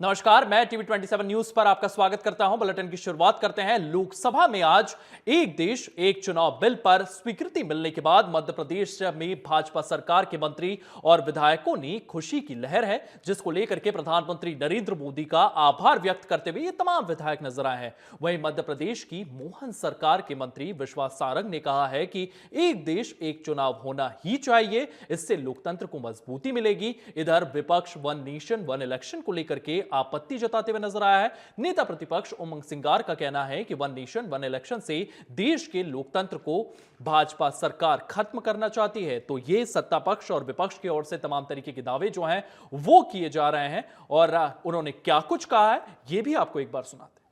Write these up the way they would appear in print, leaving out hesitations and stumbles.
नमस्कार, मैं TV 27 news पर आपका स्वागत करता हूं। बुलेटिन की शुरुआत करते हैं। लोकसभा में आज एक देश एक चुनाव बिल पर स्वीकृति मिलने के बाद मध्य प्रदेश में भाजपा सरकार के मंत्री और विधायकों ने खुशी की लहर है, जिसको लेकर के प्रधानमंत्री नरेंद्र मोदी का आभार व्यक्त करते हुए ये तमाम विधायक नजर आए हैं। वहीं मध्य प्रदेश की मोहन सरकार के मंत्री विश्वास सारंग ने कहा है कि एक देश एक चुनाव होना ही चाहिए, इससे लोकतंत्र को मजबूती मिलेगी। इधर विपक्ष वन नेशन वन इलेक्शन को लेकर के आपत्ति जताते हुए नजर आया है। नेता प्रतिपक्ष उमंग सिंगार का कहना है कि वन नेशन वन इलेक्शन से देश के लोकतंत्र को भाजपा सरकार खत्म करना चाहती है। तो ये सत्ता पक्ष और विपक्ष की ओर से तमाम तरीके के दावे जो हैं वो किए जा रहे हैं और उन्होंने क्या कुछ कहा है ये भी आपको एक बार सुनाते हैं।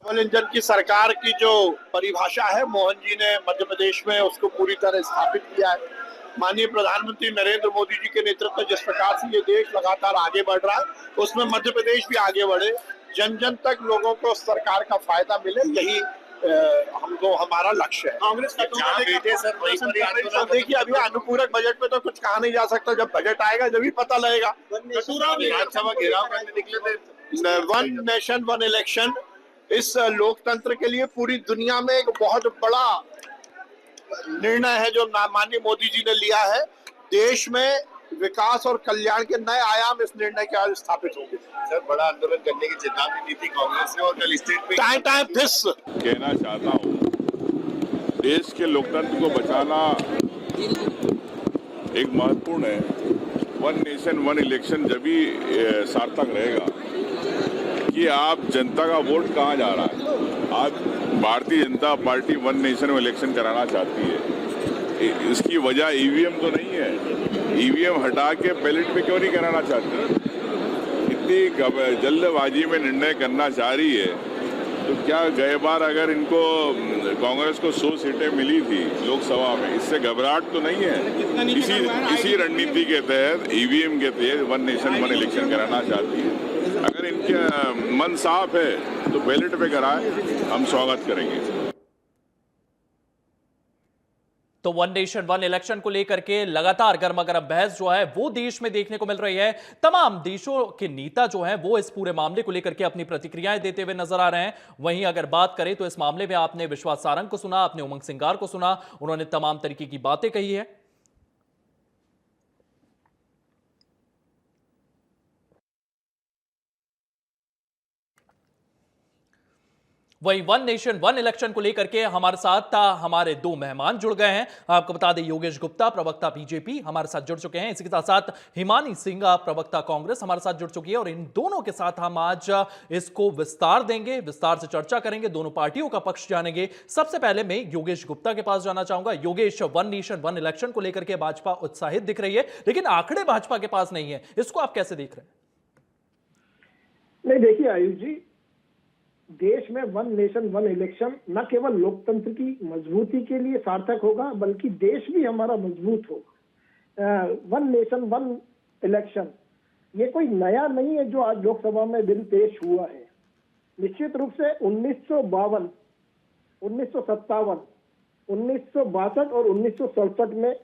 डबल इंजन की सरकार की जो परिभाषा है, मोहन जी ने मध्य प्रदेश में उसको पूरी तरह स्थापित किया है। माननीय प्रधानमंत्री नरेंद्र मोदी जी के नेतृत्व में जिस प्रकार से ये देश लगातार आगे बढ़ रहा है, उसमें मध्य प्रदेश भी आगे बढ़े, जन जन तक लोगों को सरकार का फायदा मिले, यही हमको हमारा लक्ष्य है। कांग्रेस देखिए, अभी अनुपूरक बजट पे तो कुछ कहा नहीं जा सकता। जब बजट आएगा जब ही पता लगेगा। विधानसभा घेराव करने निकले थे। वन नेशन वन इलेक्शन इस लोकतंत्र के लिए पूरी दुनिया में एक बहुत बड़ा निर्णय है जो माननीय मोदी जी ने लिया है। देश में विकास और कल्याण के नए आयाम इस निर्णय के आज स्थापित होंगे। सर, बड़ा आंदोलन करने की चेतावनी दी थी कांग्रेस ने और कल स्टेट पे टाइम फिस कहना चाहता हूँ, देश के लोकतंत्र को बचाना एक महत्वपूर्ण है। वन नेशन वन इलेक्शन जब भी सार्थक रहेगा कि आप जनता का वोट कहाँ जा रहा है। आज Bharatiya Janata party one nation one election कराना चाहती है। इसकी वजह ईवीएम तो नहीं है। ईवीएम हटा के बैलेट पे क्यों नहीं कराना चाहती? इतनी जल्दबाजी में निर्णय करना चाह रही है तो क्या गए बार अगर इनको कांग्रेस को 100 सीटें मिली थी लोकसभा में, इससे घबराहट तो नहीं है? इसी रणनीति के तहत ईवीएम के तहत वन नेशन वन इलेक्शन कराना चाहती है। अगर इनके मन साफ है तो बैलेट पे कराए, हम स्वागत करेंगे। तो वन नेशन वन इलेक्शन को लेकर के लगातार गर्मा गर्म बहस जो है वो देश में देखने को मिल रही है। तमाम देशों के नेता जो हैं वो इस पूरे मामले को लेकर के अपनी प्रतिक्रियाएं देते हुए नजर आ रहे हैं। वहीं अगर बात करें तो इस मामले में आपने विश्वास सारंग को सुना, आपने उमंग सिंगार को सुना, उन्होंने तमाम तरीके की बातें कही है। वही वन नेशन वन इलेक्शन को लेकर के हमारे साथ हमारे दो मेहमान जुड़ गए हैं। आपको बता दें, योगेश गुप्ता प्रवक्ता बीजेपी हमारे साथ जुड़ चुके हैं। इसी के साथ साथ हिमानी सिंह प्रवक्ता कांग्रेस हमारे साथ जुड़ चुकी है और इन दोनों के साथ हम आज इसको विस्तार देंगे, विस्तार से चर्चा करेंगे, दोनों पार्टियों का पक्ष जानेंगे। सबसे पहले मैं योगेश गुप्ता के पास जाना चाहूंगा। Yogesh, one nation one election को लेकर के भाजपा उत्साहित दिख रही है, लेकिन आंकड़े भाजपा के पास नहीं है, इसको आप कैसे देख रहे हैं? नहीं, देखिए आयुष जी, देश में वन नेशन वन इलेक्शन न केवल लोकतंत्र की मजबूती के लिए सार्थक होगा, बल्कि देश भी हमारा मजबूत होगा। वन नेशन वन इलेक्शन ये कोई नया नहीं है जो आज लोकसभा में बिल पेश हुआ है। निश्चित रूप से 1952, 1957, 1962 और 1967 में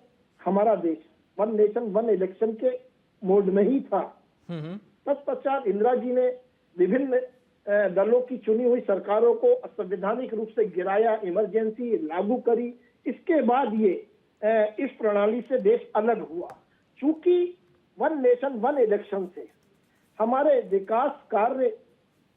हमारा देश वन नेशन वन इलेक्शन के मोड में ही था। तत्पश्चात इंदिरा जी ने विभिन्न दलों की चुनी हुई सरकारों को संवैधानिक रूप से गिराया, इमरजेंसी लागू करी। इसके बाद ये इस प्रणाली से देश अलग हुआ। चूंकि वन नेशन वन इलेक्शन से हमारे विकास कार्य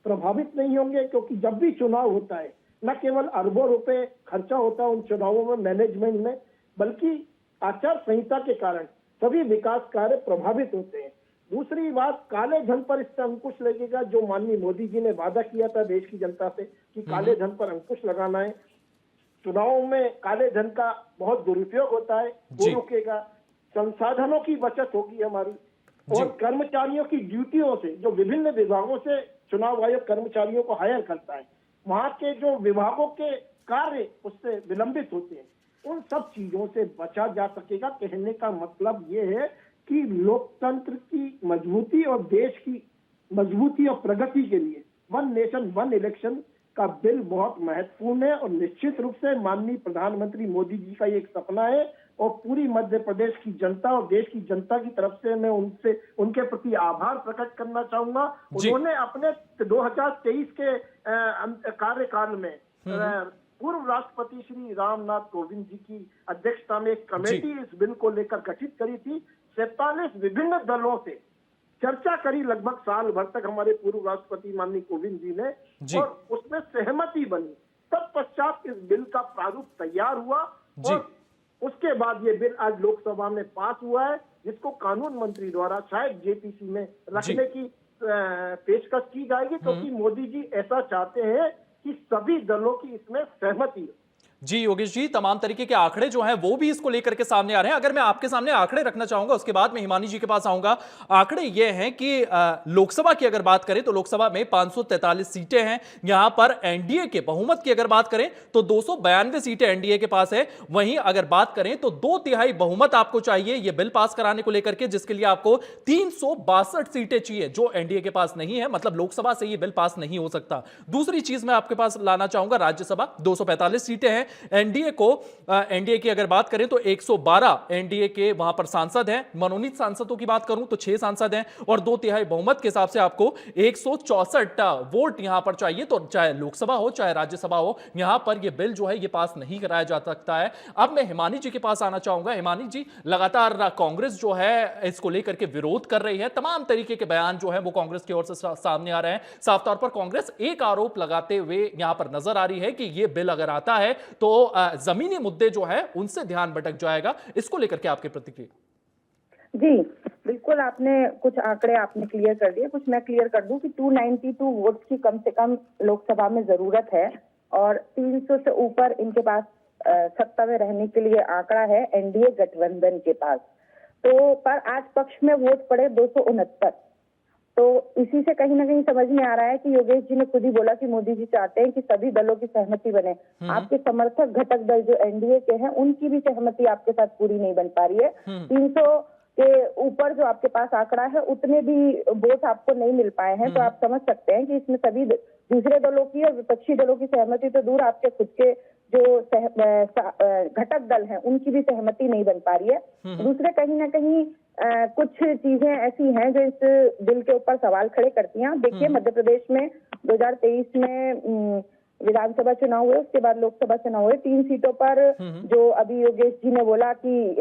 प्रभावित नहीं होंगे, क्योंकि जब भी चुनाव होता है न केवल अरबों रुपए खर्चा होता है उन चुनावों में, मैनेजमेंट में, बल्कि आचार संहिता के कारण सभी विकास कार्य प्रभावित होते हैं। दूसरी बात, काले धन पर इससे अंकुश लगेगा। जो माननीय मोदी जी ने वादा किया था देश की जनता से कि काले धन पर अंकुश लगाना है, चुनावों में काले धन का बहुत दुरुपयोग होता है, वो रुकेगा। संसाधनों की बचत होगी हमारी, और कर्मचारियों की ड्यूटियों से, जो विभिन्न विभागों से चुनाव आयोग कर्मचारियों को हायर करता है, वहां के जो विभागों के कार्य उससे विलंबित होते हैं, उन सब चीजों से बचा जा सकेगा। कहने का मतलब ये है कि लोकतंत्र की मजबूती और देश की मजबूती और प्रगति के लिए वन नेशन वन इलेक्शन का बिल बहुत महत्वपूर्ण है। और निश्चित रूप से माननीय प्रधानमंत्री मोदी जी का एक सपना है और पूरी मध्य प्रदेश की जनता और देश की जनता की तरफ से मैं उनके प्रति आभार प्रकट करना चाहूंगा। उन्होंने अपने 2023 के कार्यकाल में पूर्व राष्ट्रपति श्री रामनाथ कोविंद जी की अध्यक्षता में एक कमेटी इस बिल को लेकर गठित करी थी। 47 विभिन्न दलों से चर्चा करी लगभग साल भर तक हमारे पूर्व राष्ट्रपति माननीय कोविंद जी ने, और उसमें सहमति बनी। तत्पश्चात इस बिल का प्रारूप तैयार हुआ और उसके बाद ये बिल आज लोकसभा में पास हुआ है, जिसको कानून मंत्री द्वारा शायद जेपीसी में रखने की पेशकश की जाएगी, क्योंकि मोदी जी ऐसा चाहते हैं कि सभी दलों की इसमें सहमति हो। जी योगेश जी, तमाम तरीके के आंकड़े जो हैं वो भी इसको लेकर के सामने आ रहे हैं। अगर मैं आपके सामने आंकड़े रखना चाहूंगा, उसके बाद मैं हिमानी जी के पास आऊंगा। आंकड़े ये हैं कि लोकसभा की अगर बात करें तो लोकसभा में 543 सीटें हैं। यहां पर एनडीए के बहुमत की अगर बात करें तो 292 सीटें एनडीए के पास है। वहीं अगर बात करें तो 2/3 बहुमत आपको चाहिए यह बिल पास कराने को लेकर के, जिसके लिए आपको 362 सीटें चाहिए, जो एनडीए के पास नहीं है। मतलब लोकसभा से यह बिल पास नहीं हो सकता। दूसरी चीज मैं आपके पास लाना चाहूंगा, राज्यसभा 245 सीटें हैं एनडीए की अगर बात करें तो 112 एनडीए के वहां पर सांसद हैं। मनोनीत सांसदों की बात करूं तो 6 सांसद हैं और 2/3 बहुमत के हिसाब से आपको 164 वोट यहां पर चाहिए। तो चाहे लोकसभा हो चाहे राज्यसभा हो, यहां पर यह बिल जो है यह पास नहीं कराया जा सकता है। अब मैं हिमानी जी के पास आना चाहूंगा। हिमानी जी, लगातार कांग्रेस जो है इसको लेकर के विरोध कर रही है। तमाम तरीके के बयान जो है वो कांग्रेस की ओर से सामने आ रहे हैं। साफ तौर पर कांग्रेस एक आरोप लगाते हुए यहां पर नजर आ रही है कि यह बिल अगर आता है तो जमीनी मुद्दे जो है उनसे ध्यान भटक जाएगा। इसको लेकर के आपकी प्रतिक्रिया? जी बिल्कुल, आपने कुछ आंकड़े आपने क्लियर कर दिए, कुछ मैं क्लियर कर दूं कि 292 वोट्स की कम से कम लोकसभा में जरूरत है और 300 से ऊपर इनके पास सत्ता में रहने के लिए आंकड़ा है एनडीए गठबंधन के पास। तो पर आज पक्ष में वोट पड़े 269। तो इसी से कहीं ना कहीं समझ में आ रहा है कि योगेश जी ने खुद ही बोला कि मोदी जी चाहते हैं कि सभी दलों की सहमति बने। आपके समर्थक घटक दल जो एनडीए के हैं उनकी भी सहमति आपके साथ पूरी नहीं बन पा रही है। 300 के ऊपर जो आपके पास आंकड़ा है उतने भी वोट आपको नहीं मिल पाए हैं। तो आप समझ सकते हैं कि इसमें सभी दूसरे दलों की और विपक्षी दलों की सहमति तो दूर, आपके खुद के जो घटक दल हैं उनकी भी सहमति नहीं बन पा रही है। दूसरे कहीं ना कहीं कुछ चीजें ऐसी हैं जो इस बिल के ऊपर सवाल खड़े करती हैं। देखिए, मध्य प्रदेश में 2023 में विधानसभा चुनाव हुए, उसके बाद लोकसभा चुनाव हुए। 3 सीटों पर जो अभी योगेश जी ने बोला कि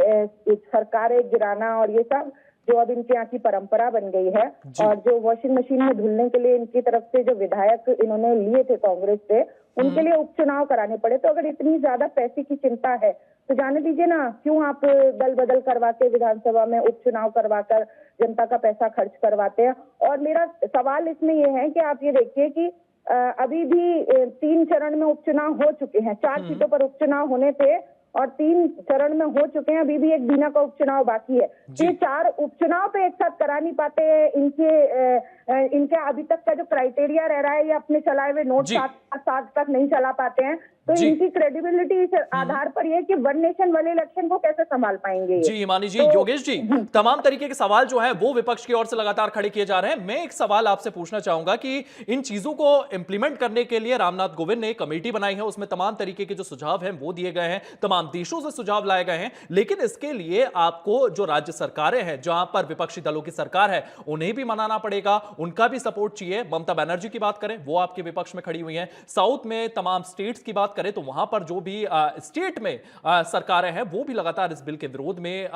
सरकारें गिराना और ये सब जो अब इनके यहाँ की परंपरा बन गई है, और जो वॉशिंग मशीन में धुलने के लिए इनकी तरफ से जो विधायक इन्होंने लिए थे कांग्रेस से, उनके लिए उपचुनाव कराने पड़े। तो अगर इतनी ज्यादा पैसे की चिंता है तो जाने दीजिए ना, क्यों आप दल बदल करवा के विधानसभा में उपचुनाव करवाकर जनता का पैसा खर्च करवाते हैं। और मेरा सवाल इसमें यह है कि आप ये देखिए कि अभी भी 3 चरण में उपचुनाव हो चुके हैं। 4 सीटों पर उपचुनाव होने थे और 3 चरण में हो चुके हैं, अभी भी एक बीना का उपचुनाव बाकी है। ये 4 उपचुनाव पे एक साथ करा नहीं पाते। इनके अभी तक का जो क्राइटेरिया रह रहा है, ये अपने चलाए हुए नोट 7 तक नहीं चला पाते हैं। तो इनकी क्रेडिबिलिटी इस आधार पर यह कि वन नेशन वन इलेक्शन को कैसे संभाल पाएंगे। जी हिमानी जी, योगेश जी, तमाम तरीके के सवाल जो है वो विपक्ष की ओर से लगातार खड़े किए जा रहे हैं। मैं एक सवाल आपसे पूछना चाहूंगा कि इन चीजों को इंप्लीमेंट करने के लिए रामनाथ कोविंद ने एक कमेटी बनाई है, उसमें तमाम तरीके के जो सुझाव हैं वो दिए गए हैं, तमाम देशों से सुझाव लाए गए हैं। लेकिन इसके लिए आपको जो राज्य सरकारें हैं, जहां पर विपक्षी दलों की सरकार है, उन्हें भी मनाना पड़ेगा, उनका भी सपोर्ट चाहिए। ममता बनर्जी की बात करें, वो आपके विपक्ष में खड़ी हुई हैं। साउथ में तमाम स्टेट्स की बात करें तो वहां पर जो भी स्टेट में सरकारें हैं वो भी लगातार इस बिल के विरोध में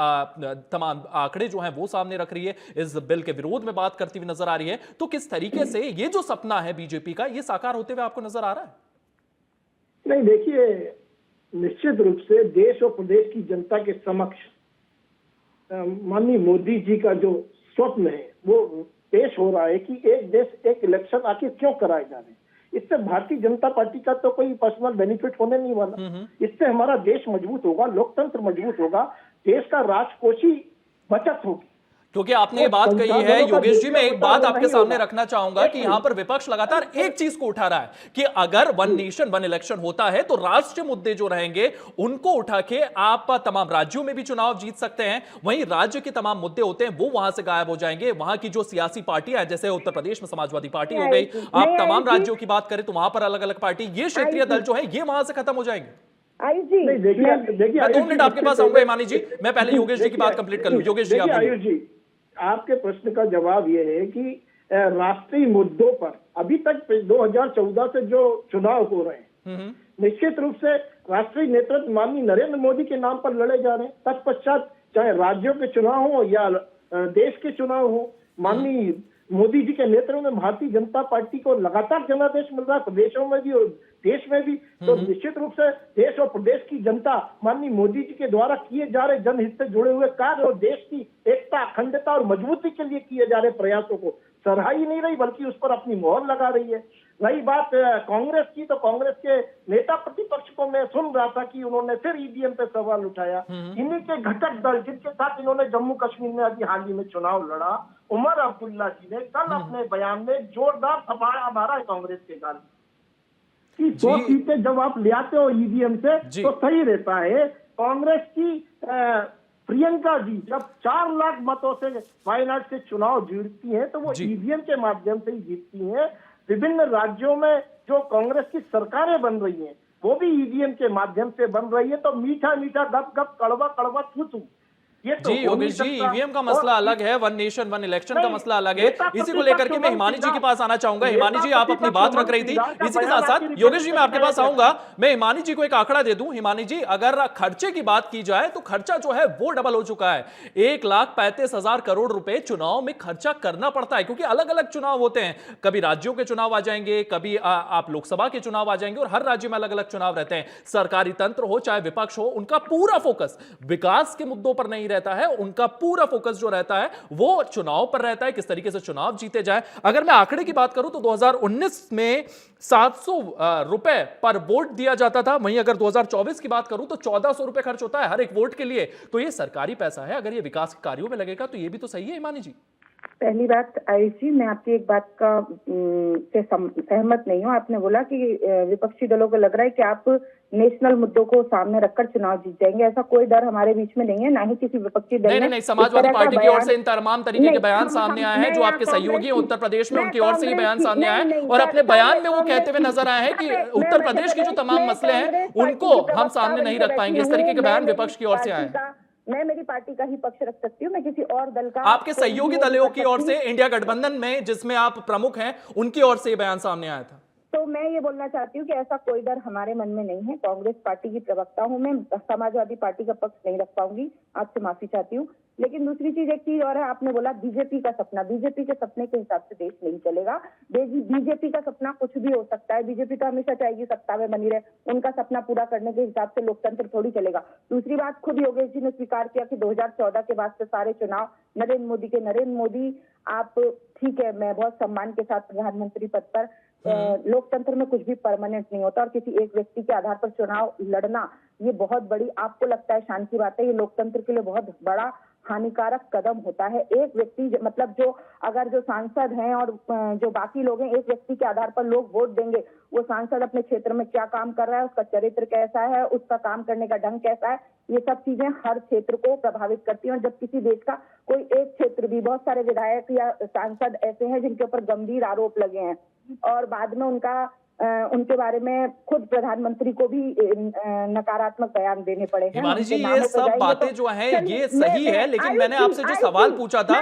तमाम आंकड़े जो हैं वो सामने रख रही है, इस बिल के विरोध में बात करती हुई नजर आ रही है। तो किस तरीके से ये जो सपना है बीजेपी का, ये साकार होते हुए आपको नजर आ रहा है? नहीं, देखिए, निश्चित रूप से देश और प्रदेश की जनता के समक्ष माननीय मोदी जी का जो स्वप्न है वो पेश हो रहा है कि एक देश एक इलेक्शन आखिर क्यों कराए जा रहे हैं। इससे भारतीय जनता पार्टी का तो कोई पर्सनल बेनिफिट होने नहीं वाला। इससे हमारा देश मजबूत होगा, लोकतंत्र मजबूत होगा, देश का राजकोषीय बचत होगी। क्योंकि आपने ये बात कही है योगेश जी, मैं एक बात आपके सामने रखना चाहूंगा कि यहां पर विपक्ष लगातार एक चीज को उठा रहा है कि अगर वन नेशन वन इलेक्शन होता है तो राष्ट्रीय मुद्दे जो रहेंगे उनको उठा के आप तमाम राज्यों में भी चुनाव जीत सकते हैं, वहीं राज्य के तमाम मुद्दे होते हैं वो वहां से गायब हो जाएंगे। वहां की जो सियासी पार्टियां हैं, जैसे उत्तर प्रदेश में समाजवादी पार्टी हो गई, आप तमाम राज्यों की बात करें तो वहां पर अलग अलग पार्टी, ये क्षेत्रीय दल जो है ये वहां से खत्म हो जाएंगे। आयुष जी नहीं, देखिए मैं 2 आयुष मिनट जी, आपके पास आऊंगा हिमानी जी, मैं पहले योगेश जी की बात कंप्लीट कर लूं। योगेश जी आप देखिए बोलिए। आयुष जी, आपके प्रश्न का जवाब ये है कि राष्ट्रीय मुद्दों पर अभी तक 2014 से जो चुनाव हो रहे हैं, निश्चित रूप से राष्ट्रीय नेतृत्व माननीय नरेंद्र मोदी के नाम पर लड़े जा रहे हैं। तत्पश्चात चाहे राज्यों के चुनाव हो या देश के चुनाव हो, माननीय मोदी जी के नेतृत्व में भारतीय जनता पार्टी को लगातार जनादेश मिल रहा है, प्रदेशों में भी और देश में भी। तो निश्चित रूप से देश और प्रदेश की जनता माननीय मोदी जी के द्वारा किए जा रहे जनहित से जुड़े हुए कार्य और देश की एकता, अखंडता और मजबूती के लिए किए जा रहे प्रयासों को सराहा ही नहीं रही, बल्कि उस पर अपनी मोहर लगा रही है। रही बात कांग्रेस की, तो कांग्रेस के नेता प्रतिपक्ष को मैं सुन रहा था कि उन्होंने फिर ईवीएम पे सवाल उठाया। इन्हीं के घटक दल जिनके साथ इन्होंने जम्मू कश्मीर में अभी हाल ही में चुनाव लड़ा, उमर अब्दुल्ला जी ने कल अपने बयान में जोरदार थप्पड़ मारा है कांग्रेस के गाल कि 2 सीटें जब आप ले आते हो ईवीएम से तो सही रहता है। कांग्रेस की प्रियंका जी जब 4 लाख मतों से वायनाड से चुनाव जीतती हैं तो वो ईवीएम के माध्यम से ही जीतती हैं। विभिन्न राज्यों में जो कांग्रेस की सरकारें बन रही हैं वो भी ईवीएम के माध्यम से बन रही है। तो मीठा मीठा गप गप कड़वा कड़वा थू थू, ये तो जी योगेश जी, ईवीएम का मसला अलग है, 1 नेशन 1 इलेक्शन का मसला अलग है। इसी को लेकर के मैं हिमानी जी के पास आना चाहूंगा। हिमानी जी आप अपनी बात रख रही थी, इसी के साथ साथ योगेश जी मैं आपके पास आऊंगा। मैं हिमानी जी को एक आंकड़ा दे दूं। हिमानी जी, अगर खर्चे की बात की जाए तो खर्चा जो है वो डबल हो चुका है। 1,35,000 करोड़ रुपए चुनाव में खर्चा करना पड़ता है, क्योंकि अलग अलग चुनाव होते हैं। कभी राज्यों के चुनाव आ जाएंगे, कभी आप लोकसभा के चुनाव आ जाएंगे, और हर राज्य में अलग अलग चुनाव रहते हैं। सरकारी तंत्र हो चाहे विपक्ष हो, उनका पूरा फोकस विकास के मुद्दों पर नहीं रहता है, उनका पूरा फोकस जो रहता है वो चुनाव पर रहता है, किस तरीके से चुनाव जीते जाए। अगर मैं आंकड़े की बात करूं तो 2019 में 700 रुपए पर वोट दिया जाता था, वहीं अगर 2024 की बात करूं तो 1400 रुपए खर्च होता है हर एक वोट के लिए। तो ये सरकारी पैसा है, अगर ये विकास कार्यों में लगेगा तो ये भी तो सही है हिमानी जी। पहली बात आयुष जी, मैं आपकी एक बात का से सहमत नहीं हूँ। आपने बोला कि विपक्षी दलों को लग रहा है कि आप नेशनल मुद्दों को सामने रखकर चुनाव जीत जाएंगे। ऐसा कोई डर हमारे बीच में नहीं है, ना ही किसी विपक्षी दल ने। नहीं, समाजवादी पार्टी की ओर से इन तमाम तरीके के बयान सामने आए हैं, जो आपके सहयोगी हैं उत्तर प्रदेश में, उनकी ओर से ये बयान सामने आए हैं, और अपने बयान में वो कहते हुए नजर आए हैं कि उत्तर प्रदेश के जो तमाम मसले हैं उनको हम सामने नहीं रख पाएंगे। इस तरीके के बयान विपक्ष की ओर से आए हैं। मैं मेरी पार्टी का ही पक्ष रख सकती हूँ, मैं किसी और दल का। आपके सहयोगी दलों की ओर से, इंडिया गठबंधन में जिसमें आप प्रमुख हैं, उनकी ओर से ये बयान सामने आया था। तो मैं ये बोलना चाहती हूँ कि ऐसा कोई डर हमारे मन में नहीं है। कांग्रेस पार्टी की प्रवक्ता हूँ मैं, समाजवादी पार्टी का पक्ष नहीं रख पाऊंगी, आपसे माफी चाहती हूँ। लेकिन दूसरी चीज, एक चीज और है, आपने बोला बीजेपी का सपना। बीजेपी के सपने के हिसाब से देश नहीं चलेगा। बीजेपी का सपना कुछ भी हो सकता है, बीजेपी तो हमेशा चाहेगी सत्ता में बनी रहे, उनका सपना पूरा करने के हिसाब से लोकतंत्र थोड़ी चलेगा। दूसरी बात, खुद योगेश जी ने स्वीकार किया कि 2014 के बाद से सारे चुनाव नरेंद्र मोदी के। नरेंद्र मोदी, आप ठीक है, मैं बहुत सम्मान के साथ प्रधानमंत्री पद पर, लोकतंत्र में कुछ भी परमानेंट नहीं होता, और किसी एक व्यक्ति के आधार पर चुनाव लड़ना ये बहुत बड़ी, आपको लगता है शान की बात है, ये लोकतंत्र के लिए बहुत बड़ा हानिकारक कदम होता है। एक व्यक्ति, मतलब जो अगर जो सांसद हैं और जो बाकी लोग हैं, एक व्यक्ति के आधार पर लोग वोट देंगे। वो सांसद अपने क्षेत्र में क्या काम कर रहा है, उसका चरित्र कैसा है, उसका काम करने का ढंग कैसा है, ये सब चीजें हर क्षेत्र को प्रभावित करती हैं। और जब किसी देश का कोई एक क्षेत्र भी, बहुत सारे विधायक या सांसद ऐसे हैं जिनके ऊपर गंभीर आरोप लगे हैं और बाद में उनके बारे में खुद प्रधानमंत्री को भी नकारात्मक बयान देने पड़े हैं। हिमानी जी, ये सब बातें जो हैं ये सही है, लेकिन मैंने आपसे जो सवाल पूछा था,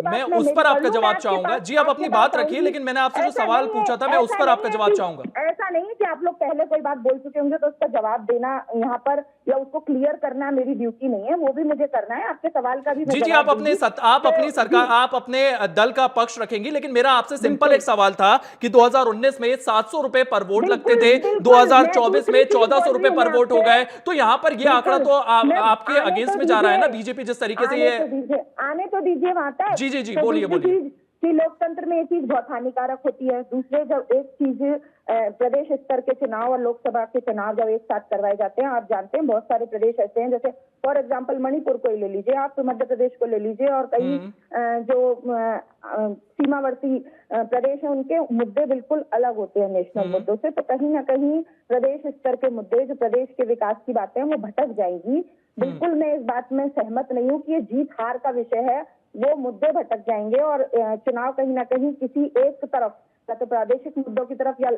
मैं उस पर आपका जवाब चाहूंगा। जी, आप अपनी बात रखिए, लेकिन मैंने आपसे जो सवाल पूछा था मैं उस पर आपका जवाब चाहूंगा। ऐसा नहीं कि आप लोग पहले कोई बात बोल चुके होंगे तो उसका जवाब देना यहाँ पर या उसको क्लियर करना मेरी ड्यूटी नहीं है, वो भी मुझे करना है। आपके सवाल का भी जी, आप अपनी सरकार, आप अपने दल का पक्ष रखेंगी, लेकिन मेरा आपसे सिंपल एक सवाल था कि 2019 में 700 रुपए पर वोट लगते थे, 2024 में 1400 रुपए पर वोट हो गए। तो यहाँ पर ये आंकड़ा तो आपके अगेंस्ट में जा रहा है ना, बीजेपी जिस तरीके से ये आने तो दीजिए वहां तक। जी, बोलिए। कि लोकतंत्र में ये चीज बहुत हानिकारक होती है। दूसरे, जब एक चीज प्रदेश स्तर के चुनाव और लोकसभा के चुनाव जब एक साथ करवाए जाते हैं, आप जानते हैं बहुत सारे प्रदेश ऐसे हैं, जैसे फॉर एग्जांपल मणिपुर को ही ले लीजिए आप, तो मध्य प्रदेश को ले लीजिए, और कई जो सीमावर्ती प्रदेश है उनके मुद्दे बिल्कुल अलग होते हैं नेशनल मुद्दों से। तो कहीं ना कहीं प्रदेश स्तर के मुद्दे, जो प्रदेश के विकास की बातें हैं, वो भटक जाएंगी। बिल्कुल मैं इस बात में सहमत नहीं हूँ कि ये जीत हार का विषय है, वो मुद्दे भटक जाएंगे और चुनाव कहीं ना कहीं किसी एक तरफ तो प्रादेशिक मुद्दों की तरफ या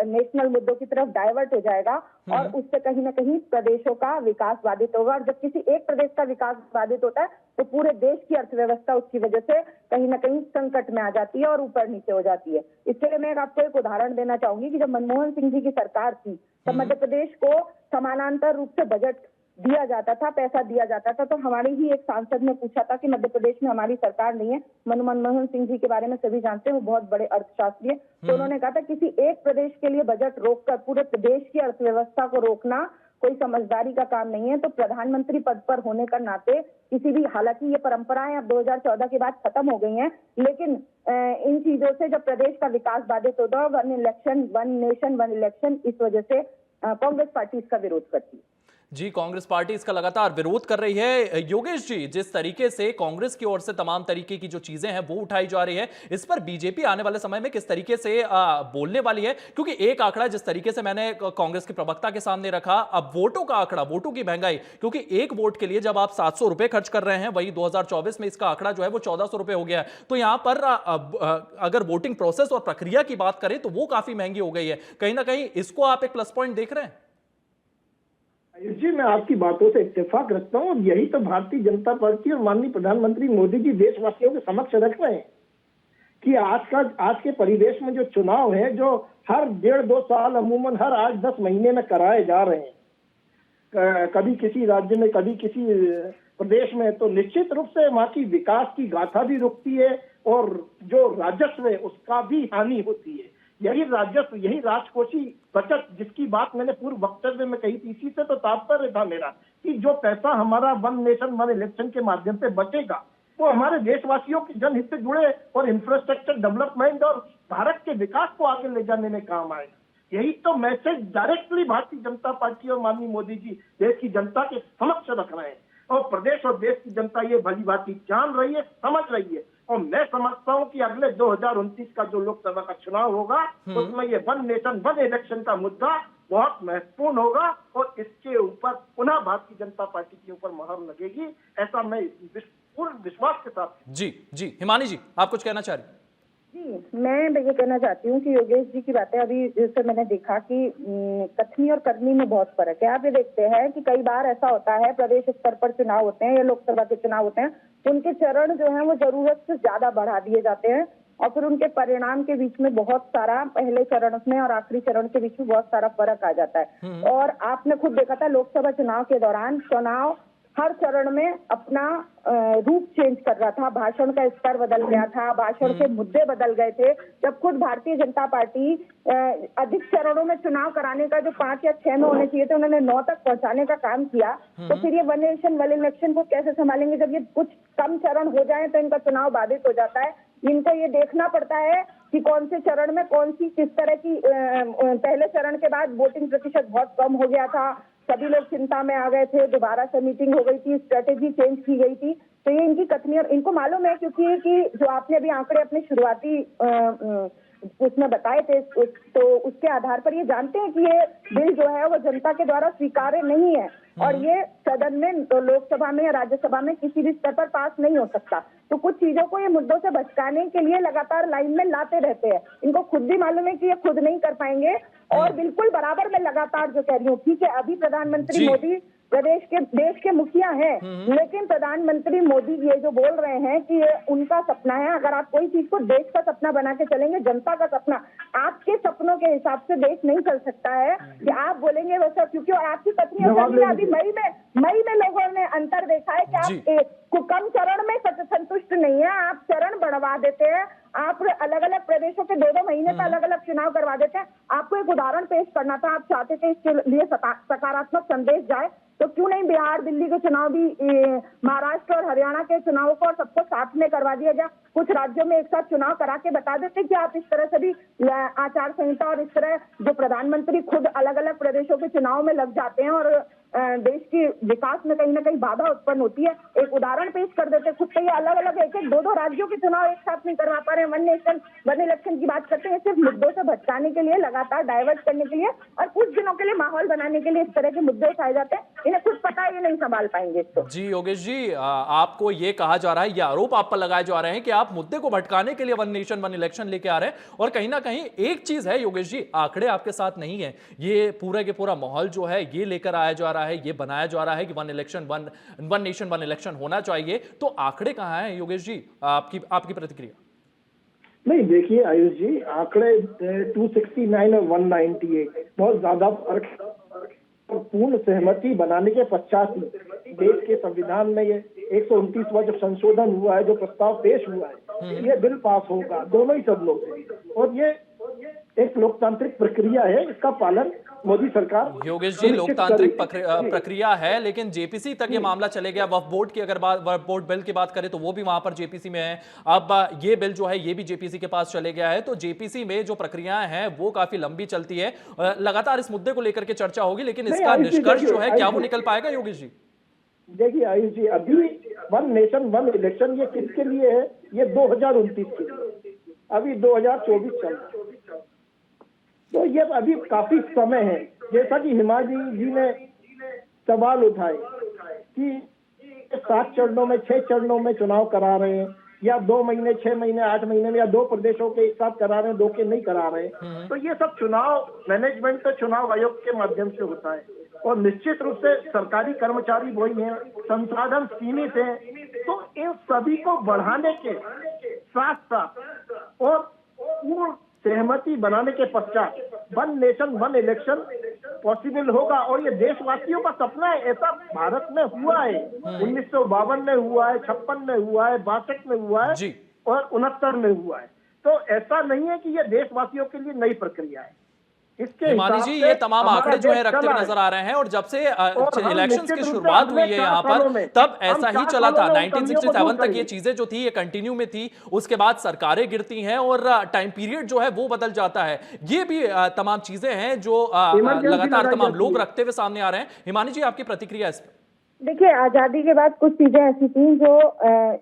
नेशनल मुद्दों की तरफ डाइवर्ट हो जाएगा और उससे कहीं ना कहीं प्रदेशों का विकास बाधित होगा। और जब किसी एक प्रदेश का विकास बाधित होता है तो पूरे देश की अर्थव्यवस्था उसकी वजह से कहीं ना कहीं संकट में आ जाती है और ऊपर नीचे हो जाती है। इसके लिए मैं आपको एक उदाहरण देना चाहूंगी कि जब मनमोहन सिंह जी की सरकार थी तब मध्य प्रदेश को समानांतर रूप से बजट दिया जाता था, पैसा दिया जाता था। तो हमारी ही एक सांसद ने पूछा था कि मध्य प्रदेश में हमारी सरकार नहीं है, मनमोहन सिंह जी के बारे में सभी जानते हैं, वो बहुत बड़े अर्थशास्त्री हैं। तो उन्होंने कहा था किसी एक प्रदेश के लिए बजट रोककर पूरे प्रदेश की अर्थव्यवस्था को रोकना कोई समझदारी का काम नहीं है। तो प्रधानमंत्री पद पर होने का नाते किसी भी, हालांकि ये परंपराएं अब 2014 के बाद खत्म हो गई हैं, लेकिन इन चीजों से जब प्रदेश का विकास बाधित होता है, one election one nation one election, इस वजह से कांग्रेस पार्टी इसका विरोध करती है। जी, कांग्रेस पार्टी इसका लगातार विरोध कर रही है। योगेश जी, जिस तरीके से कांग्रेस की ओर से तमाम तरीके की जो चीजें हैं वो उठाई जा रही है, इस पर बीजेपी आने वाले समय में किस तरीके से बोलने वाली है? क्योंकि एक आंकड़ा जिस तरीके से मैंने कांग्रेस के प्रवक्ता के सामने रखा, अब वोटों का आंकड़ा, वोटों की महंगाई, क्योंकि एक वोट के लिए जब आप 700 रुपए खर्च कर रहे हैं, वही 2024 में इसका आंकड़ा जो है वो 1400 रुपए हो गया है। तो यहां पर अगर वोटिंग प्रोसेस और प्रक्रिया की बात करें तो वो काफी महंगी हो गई है। कहीं ना कहीं इसको आप एक प्लस पॉइंट देख रहे हैं? जी, मैं आपकी बातों से इत्तेफाक रखता हूँ और यही तो भारतीय जनता पार्टी और माननीय प्रधानमंत्री मोदी जी देशवासियों के समक्ष रख रहे हैं कि आज के परिवेश में जो चुनाव है, जो हर 1.5-2 साल अमूमन हर 8-10 महीने में कराए जा रहे हैं, कभी किसी राज्य में कभी किसी प्रदेश में, तो निश्चित रूप से वहाँ की विकास की गाथा भी रुकती है और जो राजस्व है उसका भी हानि होती है। यही राजस्व, यही राजकोषीय बचत जिसकी बात मैंने पूर्व वक्तव्य में कही थी, इसी से तो तात्पर्य था मेरा कि जो पैसा हमारा वन नेशन वन इलेक्शन के माध्यम से बचेगा वो हमारे देशवासियों के जनहित से जुड़े और इंफ्रास्ट्रक्चर डेवलपमेंट और भारत के विकास को आगे ले जाने में काम आएगा। यही तो message directly Bharatiya Janata party और माननीय मोदी जी देश की जनता के समक्ष रख रहे हैं और प्रदेश और देश की जनता ये भली भांति जान रही है, समझ रही है। और मैं समझता हूं कि अगले 2029 का जो लोकसभा का चुनाव होगा उसमें ये वन नेशन वन इलेक्शन का मुद्दा बहुत महत्वपूर्ण होगा और इसके ऊपर पुनः भारतीय जनता पार्टी के ऊपर मुहर लगेगी, ऐसा मैं पूर्ण विश्वास के साथ। जी, हिमानी जी, आप कुछ कहना चाह रही? जी, मैं ये कहना चाहती हूँ कि योगेश जी की बातें अभी जैसे मैंने देखा कि कथनी और करनी में बहुत फर्क है। आप ये देखते हैं कि कई बार ऐसा होता है, प्रदेश स्तर पर चुनाव होते हैं या लोकसभा के चुनाव होते हैं, उनके चरण जो है वो जरूरत से ज्यादा बढ़ा दिए जाते हैं और फिर उनके परिणाम के बीच में बहुत सारा, पहले चरण में और आखिरी चरण के बीच में बहुत सारा फर्क आ जाता है। और आपने खुद देखा था लोकसभा चुनाव के दौरान चुनाव हर चरण में अपना रूप चेंज कर रहा था, भाषण का स्तर बदल गया था, भाषण के मुद्दे बदल गए थे। जब खुद भारतीय जनता पार्टी अधिक चरणों में चुनाव कराने का जो 5 या 6 में होने चाहिए थे, उन्होंने 9 तक पहुंचाने का काम किया। तो फिर ये वन नेशन वन इलेक्शन को कैसे संभालेंगे? जब ये कुछ कम चरण हो जाए तो इनका चुनाव बाधित हो जाता है। इनको ये देखना पड़ता है कि कौन से चरण में कौन सी किस तरह की, पहले चरण के बाद वोटिंग प्रतिशत बहुत कम हो गया था, सभी लोग चिंता में आ गए थे, दोबारा से मीटिंग हो गई थी, स्ट्रेटेजी चेंज की गई थी। तो ये इनकी कथनी, और इनको मालूम है क्योंकि कि जो आपने अभी आंकड़े अपने शुरुआती उसमें बताए थे, तो उसके आधार पर ये जानते हैं कि ये बिल जो है वो जनता के द्वारा स्वीकार्य नहीं है और ये सदन में, तो लोकसभा में या राज्यसभा में किसी भी स्तर पर पास नहीं हो सकता। तो कुछ चीजों को ये मुद्दों से भटकाने के लिए लगातार लाइन में लाते रहते हैं। इनको खुद भी मालूम है कि ये खुद नहीं कर पाएंगे और बिल्कुल बराबर में लगातार जो कह रही हूँ, ठीक है अभी प्रधानमंत्री मोदी देश के मुखिया हैं, लेकिन प्रधानमंत्री मोदी ये जो बोल रहे हैं कि ये उनका सपना है। अगर आप कोई चीज को देश का सपना बना के चलेंगे, जनता का सपना, आपके सपनों के हिसाब से देश नहीं चल सकता है कि आप बोलेंगे वैसा, क्योंकि और आपकी पत्नी अभी मई में लोगों ने अंतर देखा है कि आप कम चरण में संतुष्ट नहीं है, आप चरण बढ़वा देते हैं, आप अलग अलग प्रदेशों के 2-2 महीने का अलग अलग चुनाव करवा देते हैं। आपको एक उदाहरण पेश करना था, आप चाहते थे इसके लिए सकारात्मक संदेश जाए, तो क्यों नहीं बिहार दिल्ली के चुनाव भी, महाराष्ट्र और हरियाणा के चुनाव को और सबको साथ में करवा दिया जाए। कुछ राज्यों में एक साथ चुनाव करा के बता देते कि आप इस तरह से भी आचार संहिता और इस तरह जो प्रधानमंत्री खुद अलग अलग प्रदेशों के चुनाव में लग जाते हैं और देश के विकास में कहीं ना कहीं बाधा उत्पन्न होती है। एक उदाहरण पेश कर देते, खुद से ये अलग अलग एक एक दो राज्यों के चुनाव एक साथ नहीं करवा पा रहे हैं, वन नेशन वन इलेक्शन की बात करते हैं, सिर्फ मुद्दों से भटकाने के लिए, लगातार डाइवर्ट करने के लिए और कुछ दिनों के लिए माहौल बनाने के लिए इस तरह के मुद्दे उठाए जाते हैं। इन्हें खुद पता है ये नहीं संभाल पाएंगे इसको। जी योगेश जी, आपको ये कहा जा रहा है, ये आरोप आप पर लगाए जा रहे हैं कि आप मुद्दे को भटकाने के लिए वन नेशन वन इलेक्शन लेके आ रहे हैं, और कहीं ना कहीं एक चीज है योगेश जी, आंकड़े आपके साथ नहीं है, ये पूरा के पूरा माहौल जो है ये लेकर आया जा रहा है, ये बनाया जा रहा है कि वन नेशन वन इलेक्शन होना चाहिए, तो आंकड़े कहां हैं योगेश जी? आपकी प्रतिक्रिया। नहीं देखिए आयुष जी, आंकड़े 269 और 198 बहुत ज्यादा फर्क है। पूर्ण सहमति बनाने के पश्चात देश के संविधान में ये 129वां जब संशोधन हुआ है, जो प्रस्ताव पेश हुआ है, ये बिल पास होगा दोनों ही सदनों से, और ये एक लोकतांत्रिक प्रक्रिया है, इसका पालन मोदी सरकार। योगेश जी, लोकतांत्रिक प्रक्रिया है, लेकिन जेपीसी तक ये मामला चले गया। वक्फ बोर्ड की अगर वक्फ बोर्ड बिल की बात करें तो वो भी वहां पर जेपीसी में है। अब ये बिल जो है ये भी जेपीसी के पास चले गया है, तो जेपीसी में जो प्रक्रियाएं हैं वो काफी लंबी चलती है। लगातार इस मुद्दे को लेकर के चर्चा होगी, लेकिन इसका निष्कर्ष जो है क्या वो निकल पाएगा योगेश जी? देखिए आयुष जी, अभी वन नेशन वन इलेक्शन ये किसके लिए है? ये 2029 के लिए, अभी 2024 चल रहा है, तो ये अभी काफी समय है। जैसा कि हिमाजी जी ने सवाल उठाए कि 7 चरणों में 6 चरणों में चुनाव करा रहे हैं, या 2 महीने 6 महीने 8 महीने में, या 2 प्रदेशों के एक साथ करा रहे हैं, 2 के नहीं करा रहे हैं, तो ये सब चुनाव मैनेजमेंट तो चुनाव आयोग के माध्यम से होता है, और निश्चित रूप से सरकारी कर्मचारी वही हैं, संसाधन सीमित हैं, तो इन सभी को बढ़ाने के साथ साथ और पूर्ण सहमति बनाने के पश्चात one nation one election possible होगा। और ये देशवासियों का सपना है, ऐसा भारत में हुआ है, 1952 में हुआ है, 56 में हुआ है, 62 में हुआ है और 69 में हुआ है। तो ऐसा नहीं है कि ये देशवासियों के लिए नई प्रक्रिया है। हिमानी जी, ये तमाम आंकड़े जो है रखते हुए नजर आ रहे हैं, और जब से इलेक्शंस की शुरुआत हुई है यहाँ पर, तब ऐसा ही चला था। 1967 तक ये चीजें जो थी ये कंटिन्यू में थी, उसके बाद सरकारें गिरती हैं और टाइम पीरियड जो है वो बदल जाता है। ये भी तमाम चीजें हैं जो लगातार तमाम लोग रखते हुए सामने आ रहे हैं। हिमानी जी, आपकी प्रतिक्रिया इस पर? देखिए, आजादी के बाद कुछ चीजें ऐसी थी जो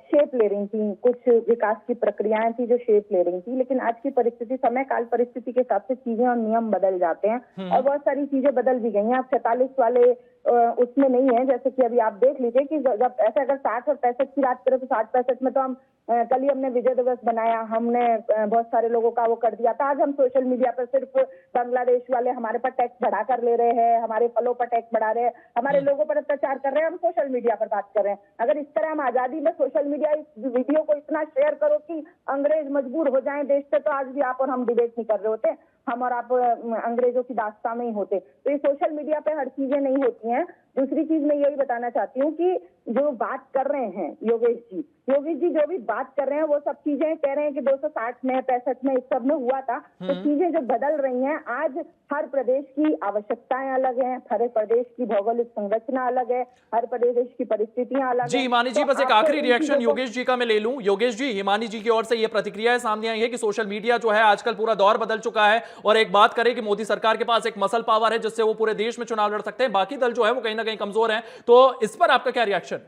शेप ले रही थी, कुछ विकास की प्रक्रियाएं थी जो शेप ले रही थी, लेकिन आज की परिस्थिति, समय काल परिस्थिति के हिसाब से चीजें और नियम बदल जाते हैं, और बहुत सारी चीजें बदल भी गई हैं। आप 47 वाले उसमें नहीं है, जैसे कि अभी आप देख लीजिए कि जब ऐसे अगर 60 और 65 की बात करें तो 60-65 में तो हम कल ही हमने विजय दिवस बनाया, हमने बहुत सारे लोगों का वो कर दिया था। आज हम सोशल मीडिया पर सिर्फ बांग्लादेश वाले हमारे पर टैक्स बढ़ा कर ले रहे हैं, हमारे फलों पर टैक्स बढ़ा रहे हैं, हमारे लोगों पर अत्याचार कर रहे हैं, हम सोशल मीडिया पर बात कर रहे हैं। अगर इस तरह हम आजादी में सोशल मीडिया इस वीडियो को इतना शेयर करो कि अंग्रेज मजबूर हो जाएं देश से, तो आज भी आप और हम डिबेट नहीं कर रहे होते, हम और आप अंग्रेजों की दास्तां में ही होते। तो ये सोशल मीडिया पे हर चीजें नहीं होती हैं। दूसरी चीज मैं यही बताना चाहती हूँ कि जो बात कर रहे हैं योगेश जी जो भी बात कर रहे हैं वो सब चीजें कह रहे हैं कि 260 में 65 में इस सब में हुआ था, तो चीजें जो बदल रही हैं, आज हर प्रदेश की आवश्यकताएं अलग हैं, हर प्रदेश की भौगोलिक संरचना अलग है, हर प्रदेश की परिस्थितियां अलग जी। हिमानी जी, बस एक आखिरी रिएक्शन योगेश जी का मैं ले लूं। योगेश जी, हिमानी जी की ओर से ये प्रतिक्रिया सामने आई है कि सोशल मीडिया जो है आजकल पूरा दौर बदल चुका है, और एक बात करें कि मोदी सरकार के पास एक मसल पावर है जिससे वो पूरे देश में चुनाव लड़ सकते हैं, बाकी दल जो है वो कहीं ना कहीं कमजोर है, तो इस पर आपका क्या रिएक्शन?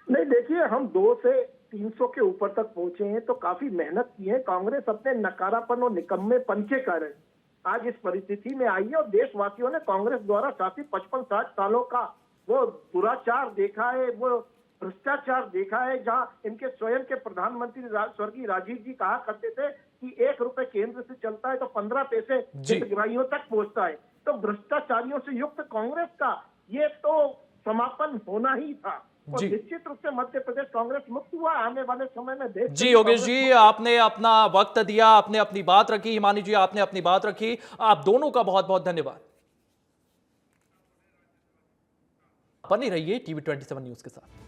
नहीं देखिए, हम 2 से 300 के ऊपर तक पहुंचे हैं, तो काफी मेहनत की है। कांग्रेस अपने नकारापन और निकम्मेपन के कारण आज इस परिस्थिति में आई है, और देशवासियों ने कांग्रेस द्वारा शासित 55-60 सालों का वो दुराचार देखा है, वो भ्रष्टाचार देखा है, जहां इनके स्वयं के प्रधानमंत्री स्वर्गीय राजीव जी कहा करते थे कि 1 रुपए केंद्र से चलता है तो 15 पैसे हितग्राहियों तक पहुंचता है। तो भ्रष्टाचारियों से युक्त कांग्रेस का ये तो समापन होना ही था, और निश्चित रूप से मध्य प्रदेश कांग्रेस मुक्त हुआ। आने वाले समय में देश जी योगेश जी, आपने अपना वक्त दिया, आपने अपनी बात रखी, हिमानी जी आपने अपनी बात रखी, आप दोनों का बहुत बहुत धन्यवाद। बने रहिए टीवी 27 न्यूज के साथ।